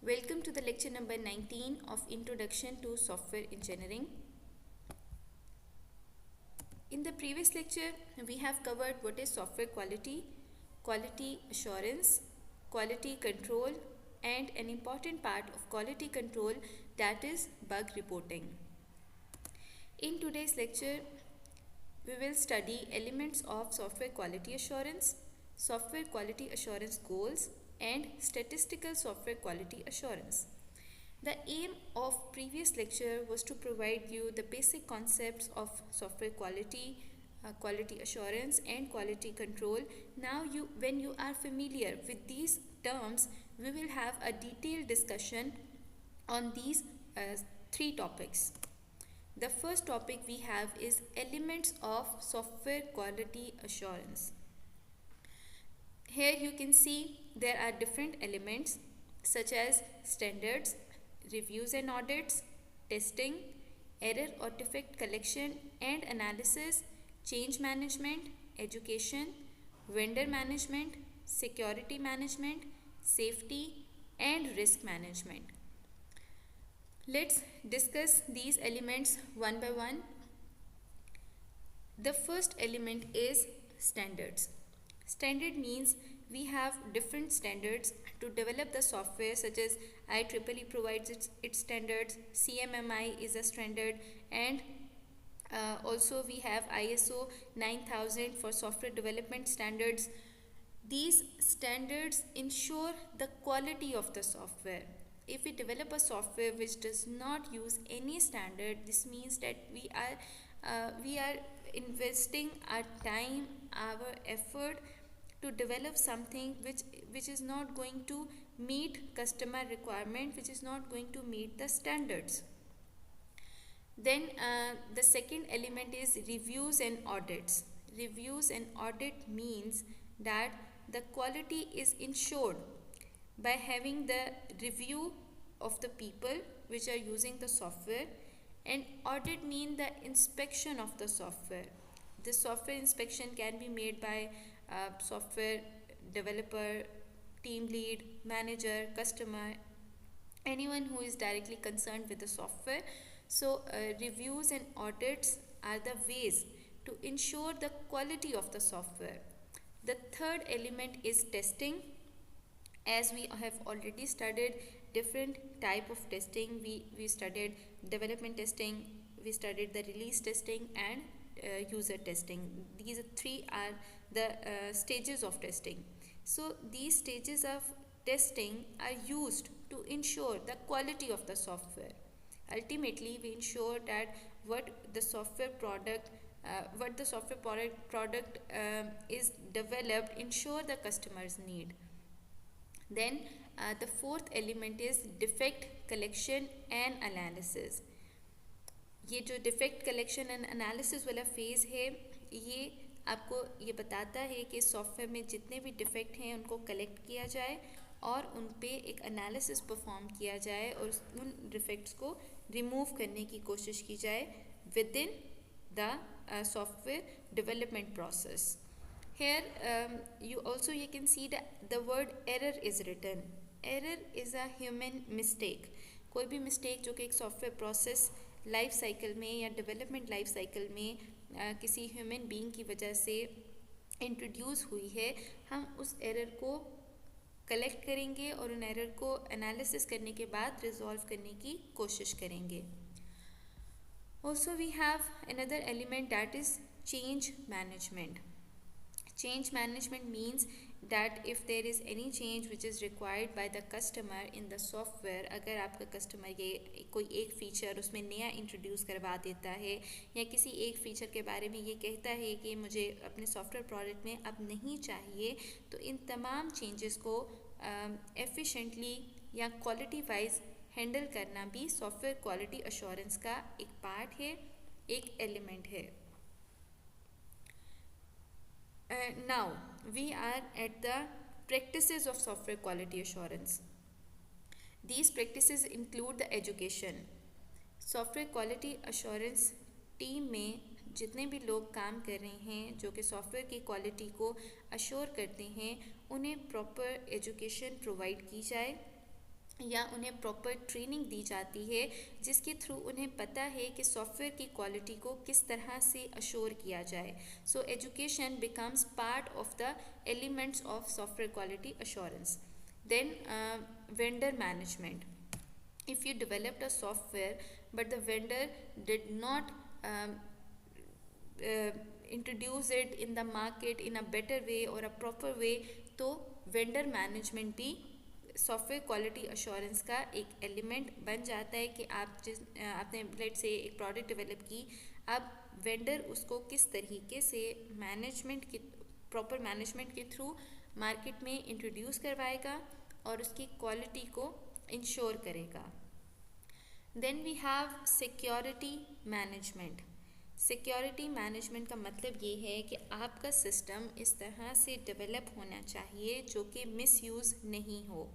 Welcome to the lecture number 19 of Introduction to Software Engineering. In the previous lecture, we have covered what is software quality, quality assurance, quality control, and an important part of quality control, that is bug reporting. In today's lecture, we will study elements of software quality assurance, software quality assurance goals, and statistical software quality assurance. The aim of previous lecture was to provide you the basic concepts of software quality, quality assurance, and quality control. Now when you are familiar with these terms, we will have a detailed discussion on these three topics. The first topic we have is elements of software quality assurance. Here you can see there are different elements such as standards, reviews and audits, testing, error or defect collection and analysis, change management, education, vendor management, security management, safety, and risk management. Let's discuss these elements one by one. The first element is standards. Standard means we have different standards to develop the software, such as IEEE provides its standards, CMMI is a standard, and also we have ISO 9000 for software development standards. These standards ensure the quality of the software. If we develop a software which does not use any standard, this means that we are investing our time, our effort to develop something which is not going to meet customer requirement, which is not going to meet the standards. Then the second element is reviews and audits. Reviews and audit means that the quality is ensured by having the review of the people which are using the software, and audit means the inspection of the software. The software inspection can be made by software developer, team lead, manager, customer, anyone who is directly concerned with the software. So reviews and audits are the ways to ensure the quality of the software. The third element is testing. As we have already studied different type of testing, we studied development testing, we studied the release testing, and user testing. These three are the stages of testing. So these stages of testing are used to ensure the quality of the software. Ultimately, we ensure that what the software product is developed ensure the customer's need. Then the fourth element is defect collection and analysis. ये जो defect collection and analysis वाला phase है, ये आपको ये बताता है कि सॉफ्टवेयर में जितने भी डिफेक्ट हैं उनको कलेक्ट किया जाए और उन पे एक एनालिसिस परफॉर्म किया जाए और उन डिफेक्ट्स को रिमूव करने की कोशिश की जाए with in the software development process. Here you can see that the word error is written. Error is a human mistake. कोई भी मिस्टेक जो कि एक सॉफ्टवेयर प्रोसेस लाइफ साइकिल में या डेवलपमेंट लाइफ साइकिल में किसी ह्यूमन बीइंग की वजह से इंट्रोड्यूस हुई है, हम उस एरर को कलेक्ट करेंगे और उन एरर को एनालिसिस करने के बाद रिजॉल्व करने की कोशिश करेंगे. Also we have another element that is change management. Change management means that if there is any change which is required by the customer in the software, अगर आपका कस्टमर ये कोई एक फ़ीचर उसमें नया इंट्रोड्यूस करवा देता है या किसी एक फ़ीचर के बारे में ये कहता है कि मुझे अपने सॉफ्टवेयर प्रोडक्ट में अब नहीं चाहिए, तो इन तमाम चेंजेस को एफिशिएंटली या क्वालिटी वाइज हैंडल करना भी सॉफ्टवेयर क्वालिटी अश्योरेंस का एक पार्ट है, एक एलिमेंट है. Now we are at the practices of software quality assurance. These practices include the education. Software quality assurance team में जितने भी लोग काम कर रहे हैं जो कि सॉफ्टवेयर की क्वालिटी को अश्योर करते हैं, उन्हें प्रॉपर एजुकेशन प्रोवाइड की जाए. या उन्हें प्रॉपर ट्रेनिंग दी जाती है जिसके थ्रू उन्हें पता है कि सॉफ्टवेयर की क्वालिटी को किस तरह से अश्योर किया जाए. So education becomes part of the elements of software quality assurance. Then vendor management. If you developed a software but the vendor did not uh, introduce it in the market in a better way or a proper way, तो vendor management भी software quality assurance का एक element बन जाता है कि आपने late से एक प्रोडक्ट डेवलप की, अब वेंडर उसको किस तरीके से मैनेजमेंट की प्रॉपर मैनेजमेंट के थ्रू मार्केट में इंट्रोड्यूस करवाएगा और उसकी क्वालिटी को इंश्योर करेगा. Then we have security management. Security management का मतलब ये है कि आपका सिस्टम इस तरह से डेवलप होना चाहिए जो कि मिसयूज़ नहीं हो,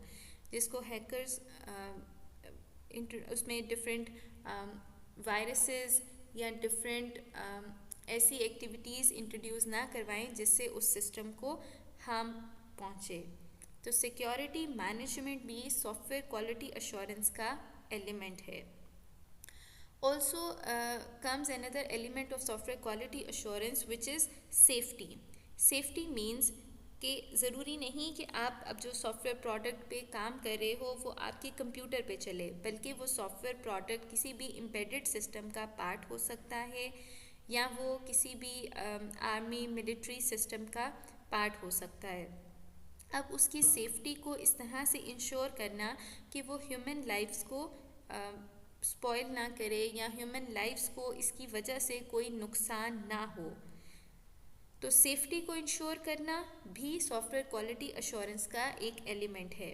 जिसको हैकर्स उसमें डिफरेंट वायरसेस या डिफरेंट ऐसी एक्टिविटीज़ इंट्रोड्यूस ना करवाएं जिससे उस सिस्टम को हार्म पहुँचे. तो सिक्योरिटी मैनेजमेंट भी सॉफ्टवेयर क्वालिटी अश्योरेंस का एलिमेंट है. Also comes another element of software quality assurance which is safety. Safety means कि ज़रूरी नहीं कि आप अब जो सॉफ्टवेयर प्रोडक्ट पे काम कर रहे हो वो आपके कंप्यूटर पे चले, बल्कि वो सॉफ्टवेयर प्रोडक्ट किसी भी एम्बेडेड सिस्टम का पार्ट हो सकता है या वो किसी भी आर्मी मिलिट्री सिस्टम का पार्ट हो सकता है. अब उसकी सेफ्टी को इस तरह से इंश्योर करना कि वो ह्यूमन लाइफ्स को स्पॉइल ना करे या ह्यूमन लाइफ्स को इसकी वजह से कोई नुकसान ना हो, तो सेफ्टी को इंश्योर करना भी सॉफ्टवेयर क्वालिटी अश्योरेंस का एक एलिमेंट है.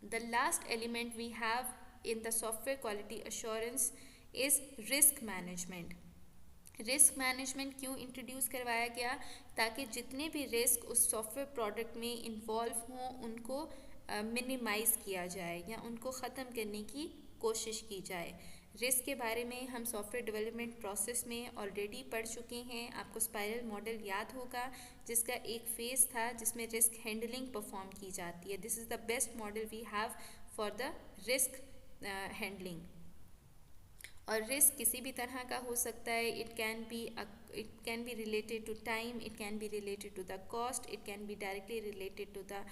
The last element we have in the software quality assurance is risk management. Risk management क्यों इंट्रोड्यूस करवाया गया? ताकि जितने भी रिस्क उस सॉफ्टवेयर प्रोडक्ट में इन्वॉल्व हों उनको मिनिमाइज़ किया जाए या उनको ख़त्म करने की कोशिश की जाए. रिस्क के बारे में हम सॉफ्टवेयर डेवलपमेंट प्रोसेस में ऑलरेडी पढ़ चुके हैं. आपको स्पाइरल मॉडल याद होगा जिसका एक फेज़ था जिसमें रिस्क हैंडलिंग परफॉर्म की जाती है. This is the best model we have for the risk handling. और रिस्क किसी भी तरह का हो सकता है. It can be related to time, it can be related to the cost, it can be directly related to the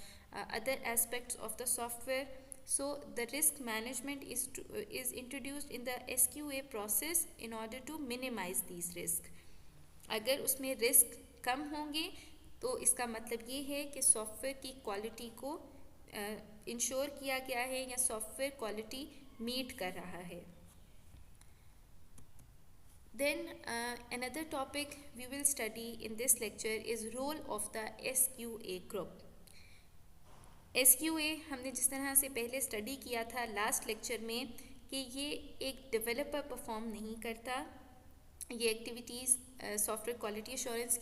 other aspects of the software. So the risk management is introduced in the SQA process in order to minimize these risks. अगर उसमें risk कम होंगे तो इसका मतलब ये है कि software की क्वालिटी को इंश्योर किया गया है या सॉफ्टवेयर क्वालिटी मीट कर रहा है. Then another topic we will study in this lecture is role of the SQA group. SQA हमने जिस तरह से पहले स्टडी किया था लास्ट लेक्चर में कि ये एक डेवलपर परफॉर्म नहीं करता. ये एक्टिविटीज़ सॉफ्टवेयर क्वालिटी एश्योरेंस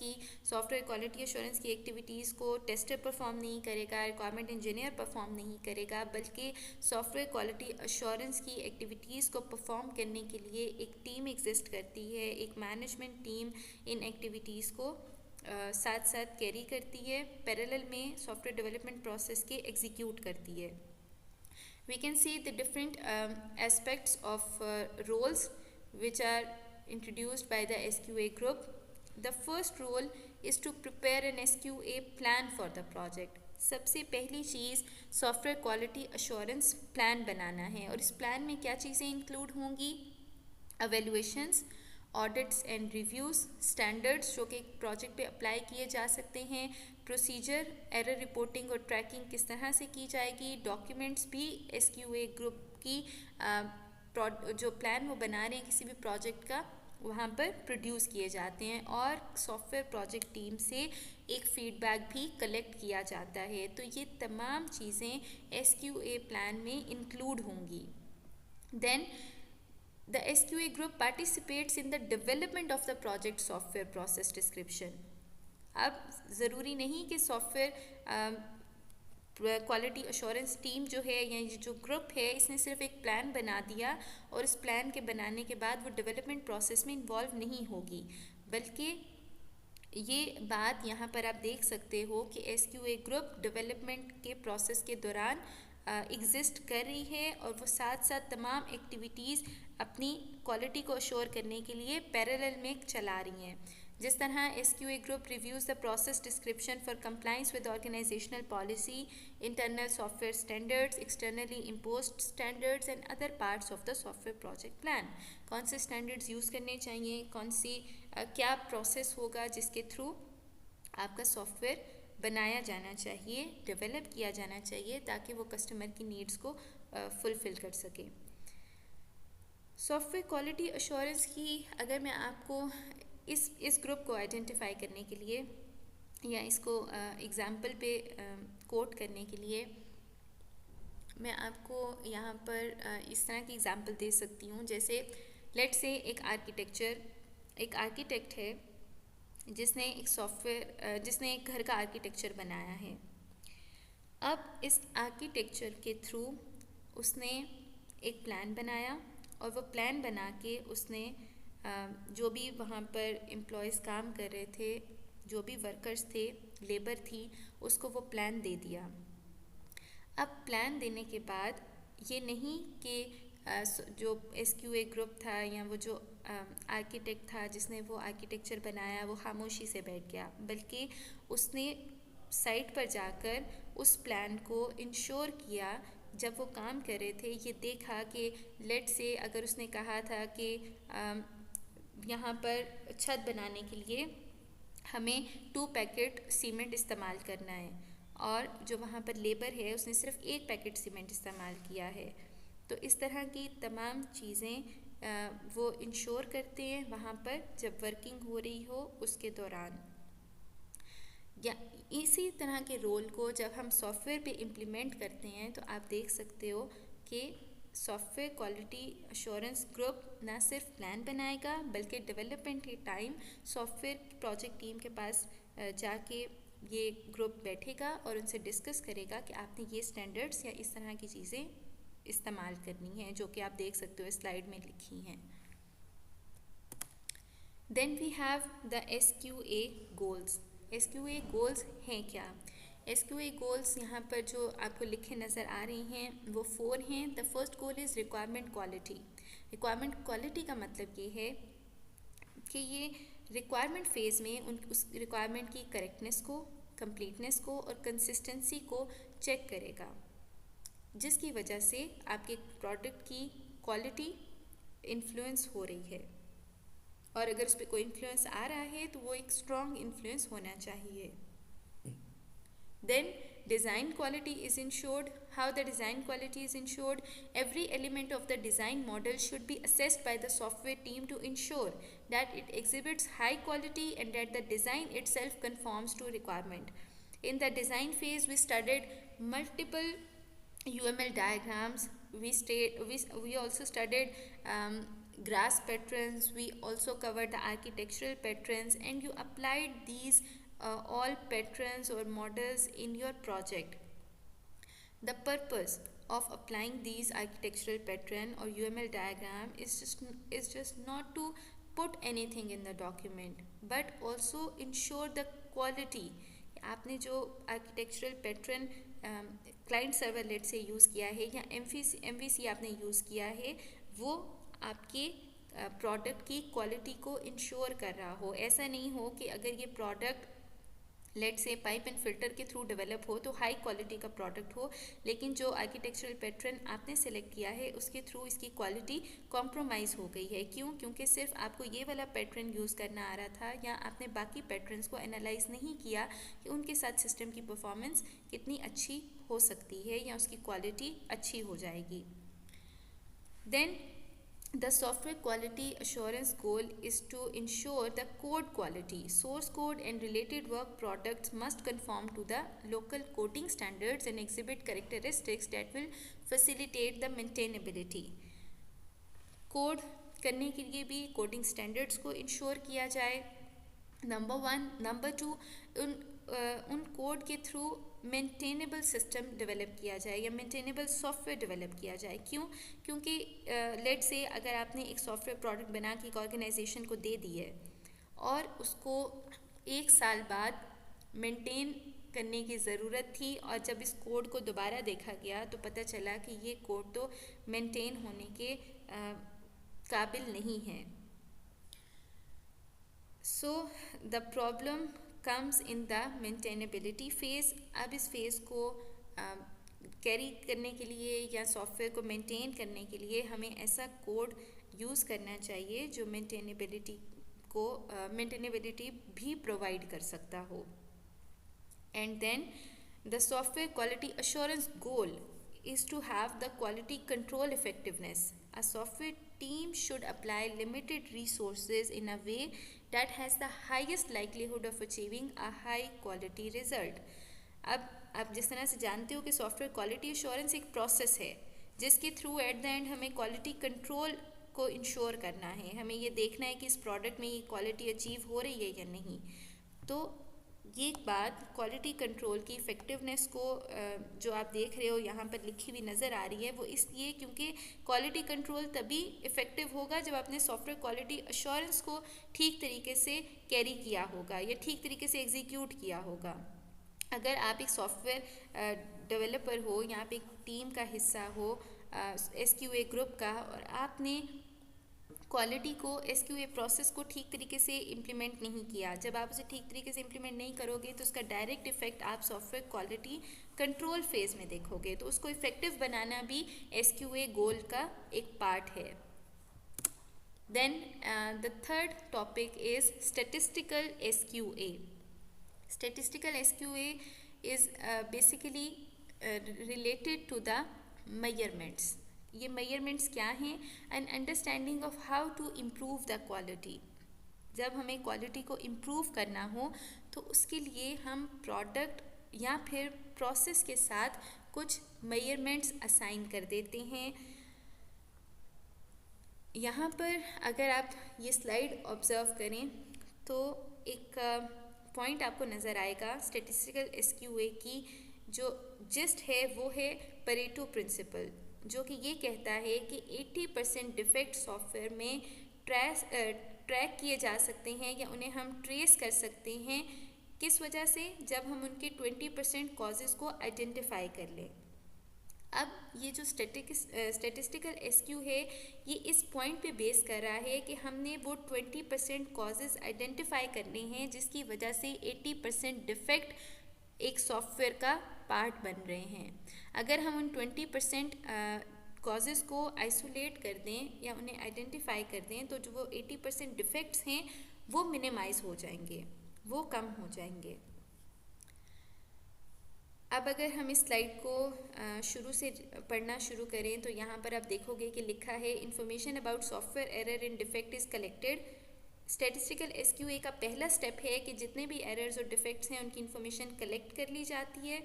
की एक्टिविटीज़ को टेस्टर परफॉर्म नहीं करेगा, रिक्वायरमेंट इंजीनियर परफॉर्म नहीं करेगा, बल्कि सॉफ्टवेयर क्वालिटी एश्योरेंस की एक्टिविटीज़ को परफॉर्म करने के लिए एक टीम एग्जिस्ट करती है. एक मैनेजमेंट टीम इन एक्टिविटीज़ को साथ साथ कैरी करती है, पैरेलल में सॉफ्टवेयर डेवलपमेंट प्रोसेस के एग्जीक्यूट करती है. We can see the different aspects of roles which are introduced by the SQA group. The first role is to prepare an SQA plan for the project. सबसे पहली चीज़ software quality assurance plan बनाना है और इस plan में क्या चीज़ें include होंगी? एवेल्युएशंस, audits and reviews, standards जो कि प्रोजेक्ट पे अप्लाई किए जा सकते हैं, प्रोसीजर, एरर रिपोर्टिंग और ट्रैकिंग किस तरह से की जाएगी, डॉक्यूमेंट्स भी SQA ग्रुप की जो प्लान वो बना रहे हैं किसी भी प्रोजेक्ट का वहाँ पर प्रोड्यूस किए जाते हैं और सॉफ्टवेयर प्रोजेक्ट टीम से एक फीडबैक भी कलेक्ट किया जाता है. तो ये तमाम चीज़ें SQA प्लान में इंक्लूड होंगी. Then the SQA group participates in the development of the project software process description. अब ज़रूरी नहीं कि सॉफ्टवेयर क्वालिटी अश्योरेंस टीम जो है या ये जो ग्रुप है इसने सिर्फ एक प्लान बना दिया और इस प्लान के बनाने के बाद वो डेवलपमेंट प्रोसेस में इन्वॉल्व नहीं होगी, बल्कि ये बात यहाँ पर आप देख सकते हो कि SQA ग्रुप डेवलपमेंट के प्रोसेस के दौरान एग्जिस्ट कर रही है और वो साथ साथ तमाम एक्टिविटीज़ अपनी क्वालिटी को अश्योर करने के लिए पैरेलल में चला रही हैं। जिस तरह SQA group reviews the process description for compliance with organisational policy, internal software standards, externally imposed standards and other parts of the software project plan. कौन से स्टैंडर्ड्स यूज़ करने चाहिए, कौन सी क्या प्रोसेस होगा जिसके थ्रू आपका सॉफ्टवेयर बनाया जाना चाहिए, डेवलप किया जाना चाहिए, ताकि वो कस्टमर की नीड्स को फुलफ़िल कर सके। सॉफ्टवेयर क्वालिटी अश्योरेंस की अगर मैं आपको इस ग्रुप को आइडेंटिफाई करने के लिए या इसको एग्ज़ाम्पल पे कोट करने के लिए मैं आपको यहाँ पर इस तरह की एग्ज़ाम्पल दे सकती हूँ। जैसे लेट से एक आर्किटेक्ट है जिसने एक घर का आर्किटेक्चर बनाया है। अब इस आर्किटेक्चर के थ्रू उसने एक प्लान बनाया और वो प्लान बना के उसने जो भी वहाँ पर एम्प्लॉयज़ काम कर रहे थे, जो भी वर्कर्स थे, लेबर थी, उसको वो प्लान दे दिया। अब प्लान देने के बाद ये नहीं कि जो SQA ग्रुप था या वो जो आर्किटेक्ट था जिसने वो आर्किटेक्चर बनाया वो खामोशी से बैठ गया, बल्कि उसने साइट पर जाकर उस प्लान को इंश्योर किया। जब वो काम कर रहे थे ये देखा कि लेट से अगर उसने कहा था कि यहाँ पर छत बनाने के लिए हमें 2 पैकेट सीमेंट इस्तेमाल करना है और जो वहाँ पर लेबर है उसने सिर्फ 1 पैकेट सीमेंट इस्तेमाल किया है, तो इस तरह की तमाम चीज़ें वो इंश्योर करते हैं वहाँ पर जब वर्किंग हो रही हो उसके दौरान। या इसी तरह के रोल को जब हम सॉफ्टवेयर पे इम्प्लीमेंट करते हैं तो आप देख सकते हो कि सॉफ्टवेयर क्वालिटी अश्योरेंस ग्रुप ना सिर्फ प्लान बनाएगा बल्कि डेवलपमेंट के टाइम सॉफ्टवेयर प्रोजेक्ट टीम के पास जाके ये ग्रुप बैठेगा और उनसे डिस्कस करेगा कि आपने ये स्टैंडर्ड्स या इस तरह की चीज़ें इस्तेमाल करनी है, जो कि आप देख सकते हो स्लाइड में लिखी हैं। Then we have the SQA goals. SQA goals हैं क्या? SQA गोल्स यहाँ पर जो आपको लिखे नज़र आ रही हैं वो 4 हैं। The first goal is requirement quality. Requirement quality का मतलब ये है कि ये रिक्वायरमेंट फ़ेज़ में उस रिक्वायरमेंट की करेक्टनेस को, कंप्लीटनेस को और कंसिस्टेंसी को चेक करेगा, जिसकी वजह से आपके प्रोडक्ट की क्वालिटी इन्फ्लुएंस हो रही है, और अगर उस पर कोई इन्फ्लुएंस आ रहा है तो वो एक स्ट्रॉन्ग इन्फ्लुएंस होना चाहिए। Then design quality is ensured. How the design quality is ensured? Every element of the design model should be assessed by the software team to ensure that it exhibits high quality and that the design itself conforms to requirement. In the design phase, we studied multiple UML diagrams. We also studied grass patterns. We also covered the architectural patterns, and you applied these all patterns or models in your project. The purpose of applying these architectural pattern or UML diagram is just not to put anything in the document but also ensure the quality. आपने जो architectural pattern client servlet से use किया है या MVC आपने use किया है वो आपके प्रोडक्ट की क्वालिटी को इंश्योर कर रहा हो। ऐसा नहीं हो कि अगर ये प्रोडक्ट लेट से पाइप एंड फिल्टर के थ्रू डेवलप हो तो हाई क्वालिटी का प्रोडक्ट हो, लेकिन जो आर्किटेक्चरल पैटर्न आपने सेलेक्ट किया है उसके थ्रू इसकी क्वालिटी कॉम्प्रोमाइज़ हो गई है। क्यों? क्योंकि सिर्फ आपको ये वाला पैटर्न यूज़ करना आ रहा था या आपने बाकी पैटर्न्स को एनालाइज नहीं किया कि उनके साथ सिस्टम की परफॉर्मेंस कितनी अच्छी हो सकती है या उसकी क्वालिटी अच्छी हो जाएगी। Then the software quality assurance goal is to ensure the code quality. Source code and related work products must conform to the local coding standards and exhibit characteristics that will facilitate the maintainability. Code करने के लिए भी coding standards को ensure किया जाए, number 1। Number 2, उन code के through maintainable system develop किया जाए या मेंटेनेबल सॉफ्टवेयर डेवलप किया जाए। क्यों? क्योंकि लेट से अगर आपने एक सॉफ्टवेयर प्रोडक्ट बना के एक ऑर्गेनाइजेशन को दे दी है और उसको 1 साल बाद मेंटेन करने की ज़रूरत थी, और जब इस कोड को दोबारा देखा गया तो पता चला कि ये कोड तो मेंटेन होने के काबिल नहीं है। So the problem comes in the maintainability phase. अब इस फेज़ को कैरी करने के लिए या सॉफ्टवेयर को मेंटेन करने के लिए हमें ऐसा कोड यूज़ करना चाहिए जो मेंटेनेबिलिटी भी प्रोवाइड कर सकता हो। And then the software quality assurance goal is to have the quality control effectiveness. A software team should apply limited resources in a way that has the highest likelihood of achieving a high quality result. अब आप जिस तरह से जानते हो कि software quality assurance एक process है जिसके थ्रू एट द एंड हमें क्वालिटी कंट्रोल को इंश्योर करना है, हमें ये देखना है कि इस प्रोडक्ट में ये क्वालिटी अचीव हो रही है या नहीं। तो ये बात क्वालिटी कंट्रोल की इफ़ेक्टिवनेस को जो आप देख रहे हो यहाँ पर लिखी हुई नज़र आ रही है, वो इसलिए क्योंकि क्वालिटी कंट्रोल तभी इफ़ेक्टिव होगा जब आपने सॉफ्टवेयर क्वालिटी एश्योरेंस को ठीक तरीके से कैरी किया होगा या ठीक तरीके से एग्जीक्यूट किया होगा। अगर आप एक सॉफ्टवेयर डेवलपर हो या आप एक टीम का हिस्सा हो SQA ग्रुप का, और आपने क्वालिटी को SQA प्रोसेस को ठीक तरीके से इम्प्लीमेंट नहीं किया, जब आप उसे ठीक तरीके से इम्प्लीमेंट नहीं करोगे तो उसका डायरेक्ट इफेक्ट आप सॉफ्टवेयर क्वालिटी कंट्रोल फेज़ में देखोगे। तो उसको इफेक्टिव बनाना भी SQA गोल का एक पार्ट है। Then the third topic is statistical SQA. Statistical SQA is basically related to the measurements. ये measurements क्या हैं? An understanding of how to improve the quality. जब हमें क्वालिटी को इम्प्रूव करना हो तो उसके लिए हम प्रोडक्ट या फिर प्रोसेस के साथ कुछ मेजरमेंट्स असाइन कर देते हैं। यहाँ पर अगर आप ये स्लाइड ऑब्ज़र्व करें तो एक पॉइंट आपको नज़र आएगा स्टैटिस्टिकल SQA की जो जिस्ट है वो है परेटो प्रिंसिपल, जो कि ये कहता है कि 80% डिफेक्ट सॉफ्टवेयर में ट्रैक किए जा सकते हैं या उन्हें हम ट्रेस कर सकते हैं। किस वजह से? जब हम उनके 20% कॉजेज़ को आइडेंटिफाई कर लें। अब ये जो स्टैटिस्टिकल SQ है ये इस पॉइंट पे बेस कर रहा है कि हमने वो 20% कॉजेज़ आइडेंटिफाई करने हैं जिसकी वजह से 80% डिफेक्ट एक सॉफ्टवेयर का पार्ट बन रहे हैं। अगर हम उन 20% कॉजेज़ को आइसोलेट कर दें या उन्हें आइडेंटिफाई कर दें तो जो वो 80% डिफेक्ट्स हैं वो मिनिमाइज़ हो जाएंगे, वो कम हो जाएंगे। अब अगर हम इस स्लाइड को शुरू से पढ़ना शुरू करें तो यहाँ पर आप देखोगे कि लिखा है information about software error and defect is collected. Statistical SQA का पहला स्टेप है कि जितने भी एरर्स और डिफेक्ट्स हैं उनकी इन्फॉर्मेशन कलेक्ट कर ली जाती है।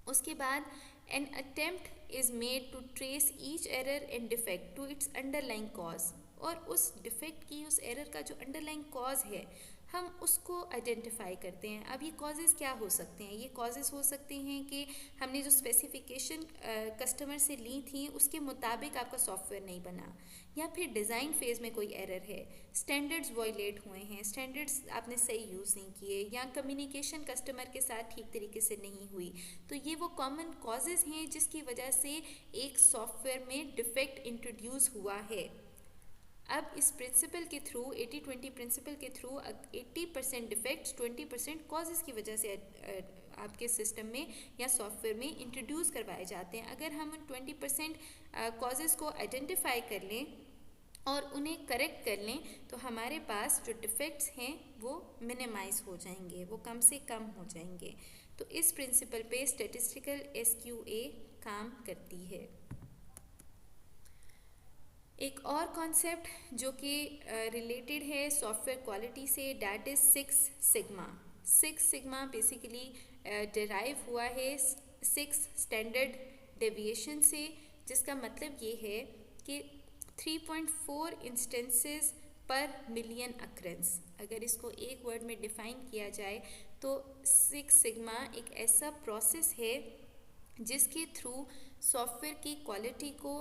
उसके बाद an attempt is made to trace each error and defect to its underlying cause, और उस डिफेक्ट की, उस एरर का जो अंडरलाइंग कॉज है हम उसको आइडेंटिफाई करते हैं। अब ये कॉजेज़ क्या हो सकते हैं? ये कॉजेज़ हो सकते हैं कि हमने जो स्पेसिफिकेशन कस्टमर से ली थी उसके मुताबिक आपका सॉफ्टवेयर नहीं बना, या फिर डिज़ाइन फेज़ में कोई एरर है, स्टैंडर्ड्स वायलेट हुए हैं, स्टैंडर्ड्स आपने सही यूज़ नहीं किए, या कम्युनिकेशन कस्टमर के साथ ठीक तरीके से नहीं हुई। तो ये वो कॉमन कॉजेज़ हैं जिसकी वजह से एक सॉफ्टवेयर में डिफेक्ट इंट्रोड्यूस हुआ है। अब इस प्रिंसिपल के थ्रू 80-20 प्रिंसिपल के थ्रू 80% डिफेक्ट्स 20% कॉजेज़ की वजह से आपके सिस्टम में या सॉफ्टवेयर में इंट्रोड्यूस करवाए जाते हैं। अगर हम उन 20% कॉजेज़ को आइडेंटिफाई कर लें और उन्हें करेक्ट कर लें तो हमारे पास जो डिफेक्ट्स हैं वो मिनिमाइज़ हो जाएंगे, वो कम से कम हो जाएंगे। तो इस प्रिंसिपल पे स्टैटिस्टिकल SQA काम करती है। एक और कॉन्सेप्ट जो कि रिलेटेड है सॉफ्टवेयर क्वालिटी से, that is 6 sigma. 6 sigma basically derive हुआ है 6 स्टैंडर्ड डेविएशन से, जिसका मतलब ये है कि 3.4 इंस्टेंसेस पर मिलियन अक्रेंस। अगर इसको एक वर्ड में डिफ़ाइन किया जाए तो 6 सिग्मा एक ऐसा प्रोसेस है जिसके थ्रू सॉफ्टवेयर की क्वालिटी को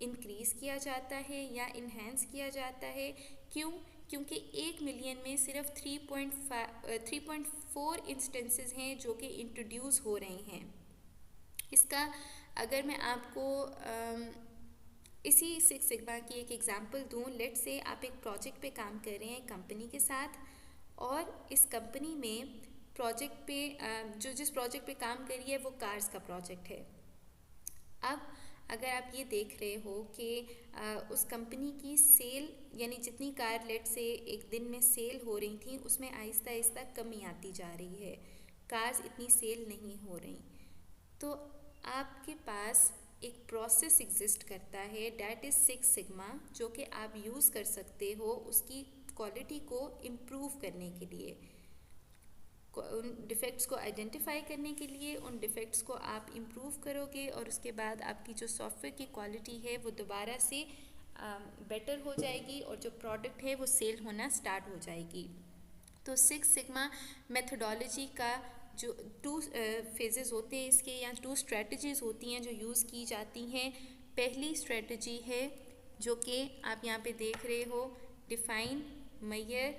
इंक्रीज़ किया जाता है या इन्हेंस किया जाता है। क्यों? क्योंकि 1 मिलियन में सिर्फ 3.4 इंस्टेंसेस हैं जो कि इंट्रोड्यूस हो रहे हैं। इसका अगर मैं आपको इसी सिक्स सिग्मा की एक एग्जांपल दूं, लेट्स से आप एक प्रोजेक्ट पे काम कर रहे हैं कंपनी के साथ, और इस कंपनी में प्रोजेक्ट पे जिस प्रोजेक्ट पे काम कर रही है वो कार्स का प्रोजेक्ट है। अब अगर आप ये देख रहे हो कि उस कंपनी की सेल, यानी जितनी कार लेट से एक दिन में सेल हो रही थी उसमें आहिस्ता आहिस्ता कमी आती जा रही है, कार्स इतनी सेल नहीं हो रही, तो आपके पास एक प्रोसेस एग्जिस्ट करता है डैट इज़ सिक्स सिग्मा, जो कि आप यूज़ कर सकते हो उसकी क्वालिटी को इम्प्रूव करने के लिए, उन डिफ़ेक्ट्स को आइडेंटिफाई करने के लिए। उन डिफ़ेक्ट्स को आप इम्प्रूव करोगे और उसके बाद आपकी जो सॉफ्टवेयर की क्वालिटी है वो दोबारा से बेटर हो जाएगी और जो प्रोडक्ट है वो सेल होना स्टार्ट हो जाएगी। तो सिक्स सिग्मा मेथोडोलॉजी का जो 2 फेजेस होते हैं इसके, या 2 स्ट्रेटजीज़ होती हैं जो यूज़ की जाती हैं। पहली स्ट्रेटजी है जो कि आप यहाँ पे देख रहे हो, डिफ़ाइन, मेजर,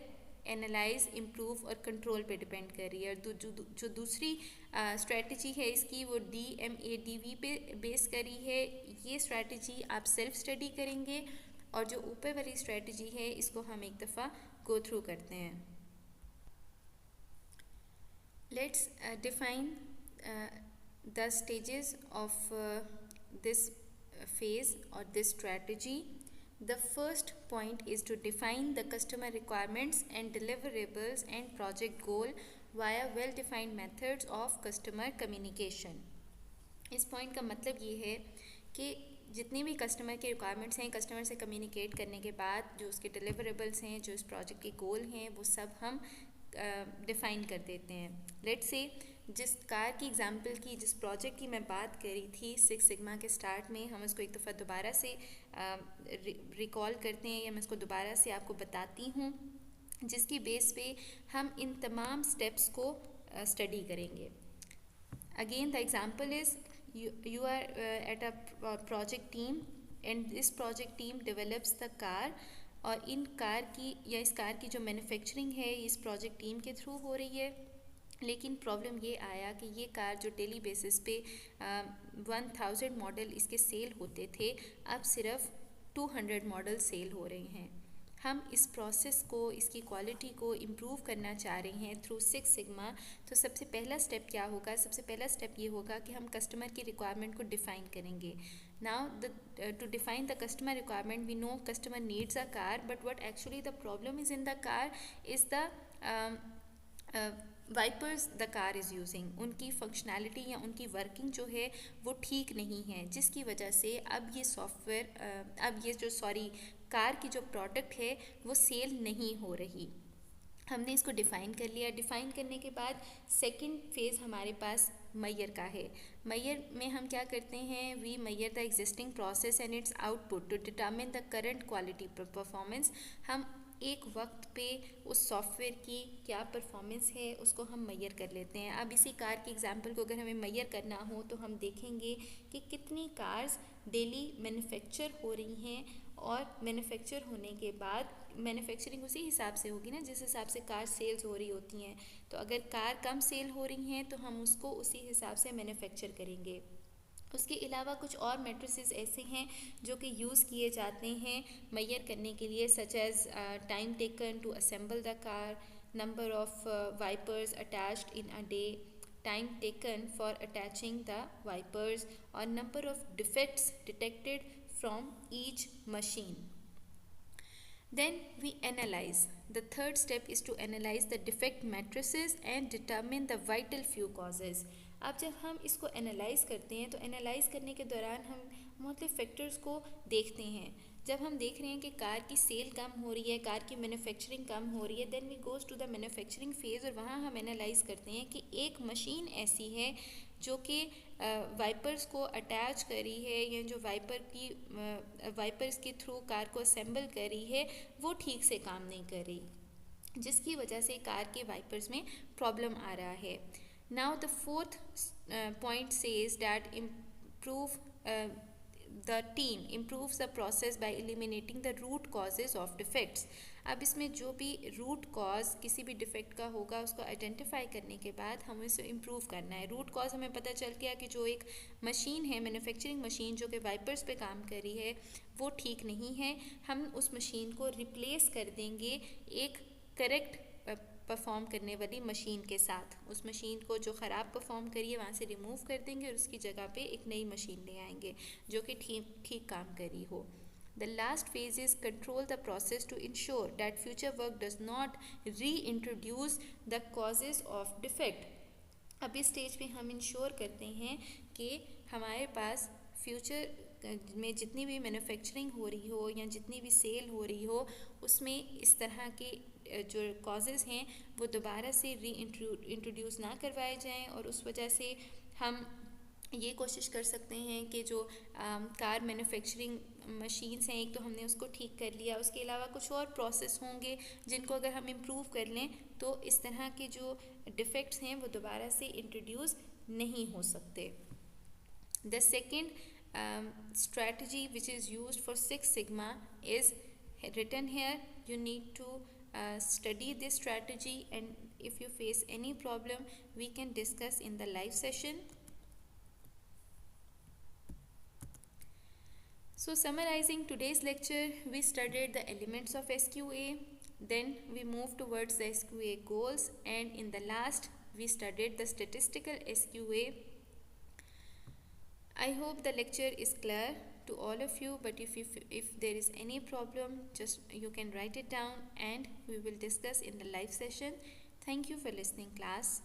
एनालाइज, इम्प्रूव और कंट्रोल पे डिपेंड कर रही है। और जो दूसरी स्ट्रेटजी है इसकी वो DMADV पे बेस करी है। ये स्ट्रेटजी आप सेल्फ स्टडी करेंगे, और जो ऊपर वाली स्ट्रेटजी है इसको हम एक दफ़ा गो थ्रू करते हैं। Let's define the stages of this phase or this strategy. The first point is to define the customer requirements and deliverables and project goal via well-defined methods of customer communication. इस point का मतलब ये है कि जितनी भी customer के requirements हैं, कस्टमर से कम्युनिकेट करने के बाद जो उसके डिलीवरेबल्स हैं, जो इस प्रोजेक्ट के गोल हैं, वो सब हम डिफ़ाइन कर देते हैं। लेट्स से जिस कार की एग्जांपल की, जिस प्रोजेक्ट की मैं बात करी थी सिक्स सिग्मा के स्टार्ट में, हम उसको एक दफ़ा दोबारा से रिकॉल करते हैं, या मैं इसको दोबारा से आपको बताती हूँ, जिसकी बेस पे हम इन तमाम स्टेप्स को स्टडी करेंगे। Again the example is you are at a project team and this project team develops the car, और इन कार की या इस कार की जो मैन्युफैक्चरिंग है इस प्रोजेक्ट टीम के थ्रू हो रही है। लेकिन प्रॉब्लम ये आया कि ये कार जो डेली बेसिस पे 1000 मॉडल इसके सेल होते थे, अब सिर्फ 200 मॉडल सेल हो रहे हैं। हम इस प्रोसेस को, इसकी क्वालिटी को इम्प्रूव करना चाह रहे हैं थ्रू सिक्स सिग्मा। तो सबसे पहला स्टेप क्या होगा? सबसे पहला स्टेप ये होगा कि हम कस्टमर की रिक्वायरमेंट को डिफ़ाइन करेंगे। Now to define the customer requirement, we know customer needs a car, but what actually the problem is in the car is the wipers the car is using. उनकी functionality या उनकी working जो है वो ठीक नहीं है, जिसकी वजह से अब ये सॉफ्टवेयर, अब ये जो कार की जो प्रोडक्ट है वो सेल नहीं हो रही। हमने इसको डिफ़ाइन कर लिया। डिफ़ाइन करने के बाद सेकंड फेज़ हमारे पास मैयर का है। मैयर में हम क्या करते हैं? We measure the existing process and its output to determine the current quality performance. हम एक वक्त पे उस सॉफ्टवेयर की क्या परफॉर्मेंस है उसको हम मैयर कर लेते हैं। अब इसी कार की एग्जांपल को अगर हमें मैयर करना हो तो हम देखेंगे कि कितनी कार्स डेली मैन्युफैक्चर हो रही हैं, और मैन्युफैक्चर होने के बाद मैन्युफैक्चरिंग उसी हिसाब से होगी ना जिस हिसाब से कार सेल्स हो रही होती हैं। तो अगर कार कम सेल हो रही हैं तो हम उसको उसी हिसाब से मैन्युफैक्चर करेंगे। उसके अलावा कुछ और मैट्रिसेस ऐसे हैं जो कि यूज़ किए जाते हैं मैयर करने के लिए, such as time taken to assemble the car, number of wipers attached in a day, time taken for attaching the wipers, और number of defects detected from each machine. Then we analyze. The third step is to analyze the defect matrices and determine the vital few causes. अब जब हम इसको analyse करते हैं तो analyse करने के दौरान हम मुख्तलिफ फैक्टर्स को देखते हैं। जब हम देख रहे हैं कि कार की सेल कम हो रही है, कार की मैन्युफैक्चरिंग कम हो रही है, then we goes to the manufacturing phase, और वहाँ हम एनालाइज करते हैं कि एक मशीन ऐसी है जो कि वाइपर्स को अटैच करी है, या जो वाइपर्स के थ्रू कार को असेंबल करी है वो ठीक से काम नहीं कर रही, जिसकी वजह से कार के वाइपर्स में प्रॉब्लम आ रहा है। Now the fourth point says that improve the team improves the process by eliminating the root causes of defects. अब इसमें जो भी रूट कॉज किसी भी डिफेक्ट का होगा उसको आइडेंटिफाई करने के बाद हमें उसे इम्प्रूव करना है. रूट कॉज हमें पता चल गया कि जो एक मशीन है, मैन्युफैक्चरिंग मशीन जो कि वाइपर्स पे काम कर रही है, वो ठीक नहीं है. हम उस मशीन को रिप्लेस कर देंगे एक करेक्ट परफॉर्म करने वाली मशीन के साथ. उस मशीन को जो ख़राब परफॉर्म करिए वहाँ से रिमूव कर देंगे और उसकी जगह पे एक नई मशीन ले आएंगे जो कि ठीक काम करी हो. The last phase is control the process to ensure that future work does not reintroduce the causes of defect. अब इस स्टेज पे हम इंश्योर करते हैं कि हमारे पास फ्यूचर में जितनी भी मैन्युफैक्चरिंग हो रही हो या जितनी भी सेल हो रही हो उसमें इस तरह के जो कॉजेज़ हैं वो दोबारा से इंट्रोड्यूस ना करवाए जाएं. और उस वजह से हम ये कोशिश कर सकते हैं कि जो कार मैन्युफैक्चरिंग मशीन्स हैं, एक तो हमने उसको ठीक कर लिया, उसके अलावा कुछ और प्रोसेस होंगे जिनको अगर हम इम्प्रूव कर लें तो इस तरह के जो डिफेक्ट्स हैं वो दोबारा से इंट्रोड्यूस नहीं हो सकते. The second strategy which is used for Six Sigma is written here. You need to study this strategy, and if you face any problem we can discuss in the live session. So summarizing today's lecture, we studied the elements of SQA, then we moved towards the SQA goals, and in the last we studied the statistical SQA. I hope the lecture is clear to all of you, but if there is any problem, just you can write it down and we will discuss in the live session. Thank you for listening, class.